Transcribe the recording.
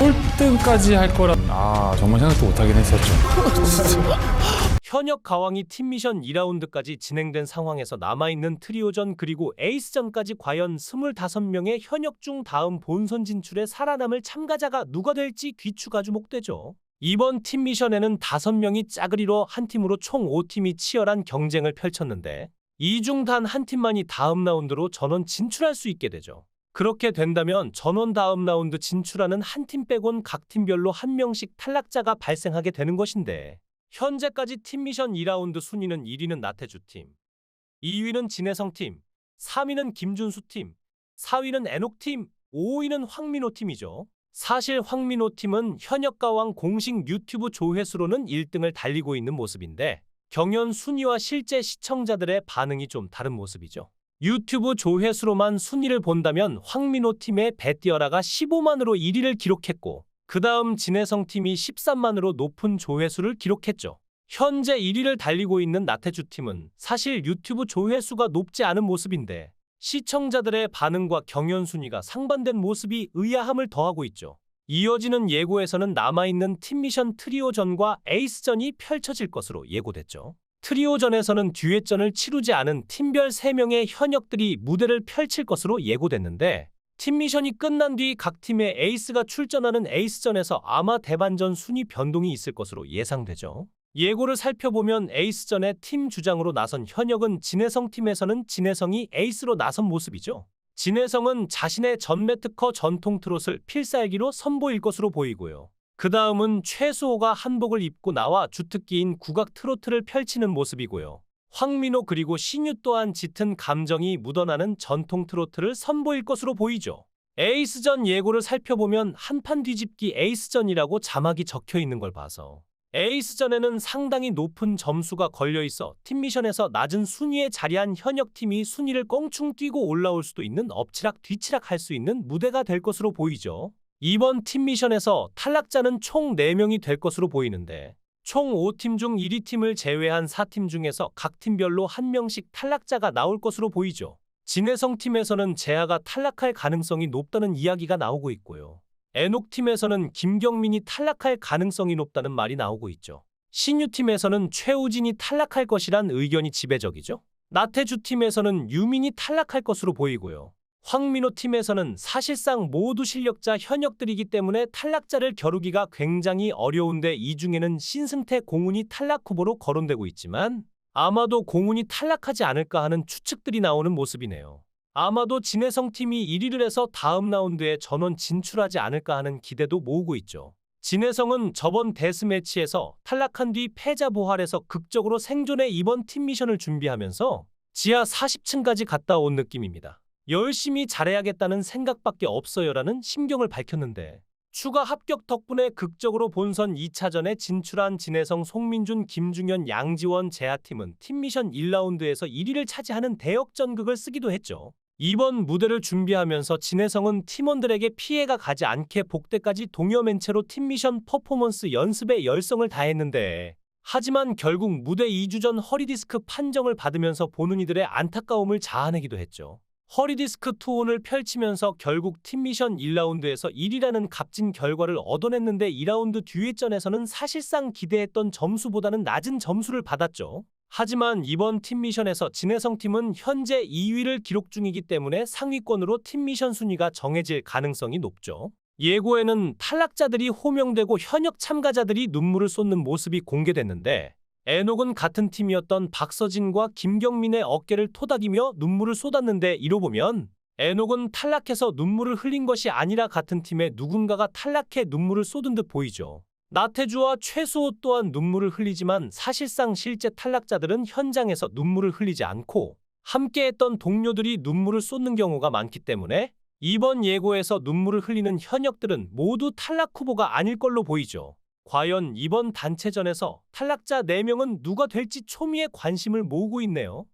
꼴등까지 할 거라 정말 생각도 못하긴 했었죠. 현역 가왕이 팀 미션 2라운드까지 진행된 상황에서 남아있는 트리오전 그리고 에이스전까지 과연 25명의 현역 중 다음 본선 진출에 살아남을 참가자가 누가 될지 귀추가 주목되죠. 이번 팀 미션에는 5명이 짜그리로 한 팀으로 총 5팀이 치열한 경쟁을 펼쳤는데 이 중 단 한 팀만이 다음 라운드로 전원 진출할 수 있게 되죠. 그렇게 된다면 전원 다음 라운드 진출하는 한 팀 빼곤 각 팀별로 한 명씩 탈락자가 발생하게 되는 것인데 현재까지 팀 미션 2라운드 순위는 1위는 나태주팀, 2위는 진혜성팀, 3위는 김준수팀, 4위는 애녹팀, 5위는 황민호팀이죠. 사실 황민호팀은 현역 가왕 공식 유튜브 조회수로는 1등을 달리고 있는 모습인데 경연 순위와 실제 시청자들의 반응이 좀 다른 모습이죠. 유튜브 조회수로만 순위를 본다면 황민호팀의 배띠어라가 15만으로 1위를 기록했고 그 다음 진혜성팀이 13만으로 높은 조회수를 기록했죠. 현재 1위를 달리고 있는 나태주팀은 사실 유튜브 조회수가 높지 않은 모습인데 시청자들의 반응과 경연 순위가 상반된 모습이 의아함을 더하고 있죠. 이어지는 예고에서는 남아있는 팀 미션 트리오전과 에이스전이 펼쳐질 것으로 예고됐죠. 트리오전에서는 듀엣전을 치르지 않은 팀별 3명의 현역들이 무대를 펼칠 것으로 예고됐는데 팀 미션이 끝난 뒤 각 팀의 에이스가 출전하는 에이스전에서 아마 대반전 순위 변동이 있을 것으로 예상되죠. 예고를 살펴보면 에이스전에 팀 주장으로 나선 현역은 진혜성 팀에서는 진혜성이 에이스로 나선 모습이죠. 진혜성은 자신의 전매 특허 전통 트롯을 필살기로 선보일 것으로 보이고요. 그 다음은 최수호가 한복을 입고 나와 주특기인 국악 트로트를 펼치는 모습이고요. 황민호 그리고 신유 또한 짙은 감정이 묻어나는 전통 트로트를 선보일 것으로 보이죠. 에이스전 예고를 살펴보면 한판 뒤집기 에이스전이라고 자막이 적혀 있는 걸 봐서 에이스전에는 상당히 높은 점수가 걸려있어 팀 미션에서 낮은 순위에 자리한 현역팀이 순위를 껑충 뛰고 올라올 수도 있는 엎치락 뒤치락 할 수 있는 무대가 될 것으로 보이죠. 이번 팀 미션에서 탈락자는 총 4명이 될 것으로 보이는데 총 5팀 중 1위 팀을 제외한 4팀 중에서 각 팀별로 한 명씩 탈락자가 나올 것으로 보이죠. 진혜성 팀에서는 재하가 탈락할 가능성이 높다는 이야기가 나오고 있고요. 애녹 팀에서는 김경민이 탈락할 가능성이 높다는 말이 나오고 있죠. 신유 팀에서는 최우진이 탈락할 것이란 의견이 지배적이죠. 나태주 팀에서는 유민이 탈락할 것으로 보이고요. 황민호 팀에서는 사실상 모두 실력자 현역들이기 때문에 탈락자를 겨루기가 굉장히 어려운데 이 중에는 신승태, 공훈이 탈락 후보로 거론되고 있지만 아마도 공훈이 탈락하지 않을까 하는 추측들이 나오는 모습이네요. 아마도 진혜성 팀이 1위를 해서 다음 라운드에 전원 진출하지 않을까 하는 기대도 모으고 있죠. 진혜성은 저번 데스매치에서 탈락한 뒤 패자 부활해서 극적으로 생존해 이번 팀 미션을 준비하면서 지하 40층까지 갔다 온 느낌입니다. 열심히 잘해야겠다는 생각밖에 없어요라는 심경을 밝혔는데 추가 합격 덕분에 극적으로 본선 2차전에 진출한 진혜성, 송민준, 김중현, 양지원, 재하팀은 팀 미션 1라운드에서 1위를 차지하는 대역전극을 쓰기도 했죠. 이번 무대를 준비하면서 진혜성은 팀원들에게 피해가 가지 않게 복대까지 동여맨 채로 팀 미션 퍼포먼스 연습에 열성을 다했는데 하지만 결국 무대 2주 전 허리디스크 판정을 받으면서 보는 이들의 안타까움을 자아내기도 했죠. 허리디스크 투혼을 펼치면서 결국 팀 미션 1라운드에서 1위라는 값진 결과를 얻어냈는데 2라운드 듀엣전에서는 사실상 기대했던 점수보다는 낮은 점수를 받았죠. 하지만 이번 팀 미션에서 진혜성 팀은 현재 2위를 기록 중이기 때문에 상위권으로 팀 미션 순위가 정해질 가능성이 높죠. 예고에는 탈락자들이 호명되고 현역 참가자들이 눈물을 쏟는 모습이 공개됐는데 애녹은 같은 팀이었던 박서진과 김경민의 어깨를 토닥이며 눈물을 쏟았는데 이로 보면 애녹은 탈락해서 눈물을 흘린 것이 아니라 같은 팀의 누군가가 탈락해 눈물을 쏟은 듯 보이죠. 나태주와 최수호 또한 눈물을 흘리지만 사실상 실제 탈락자들은 현장에서 눈물을 흘리지 않고 함께했던 동료들이 눈물을 쏟는 경우가 많기 때문에 이번 예고에서 눈물을 흘리는 현역들은 모두 탈락 후보가 아닐 걸로 보이죠. 과연 이번 단체전에서 탈락자 4명은 누가 될지 초미의 관심을 모으고 있네요.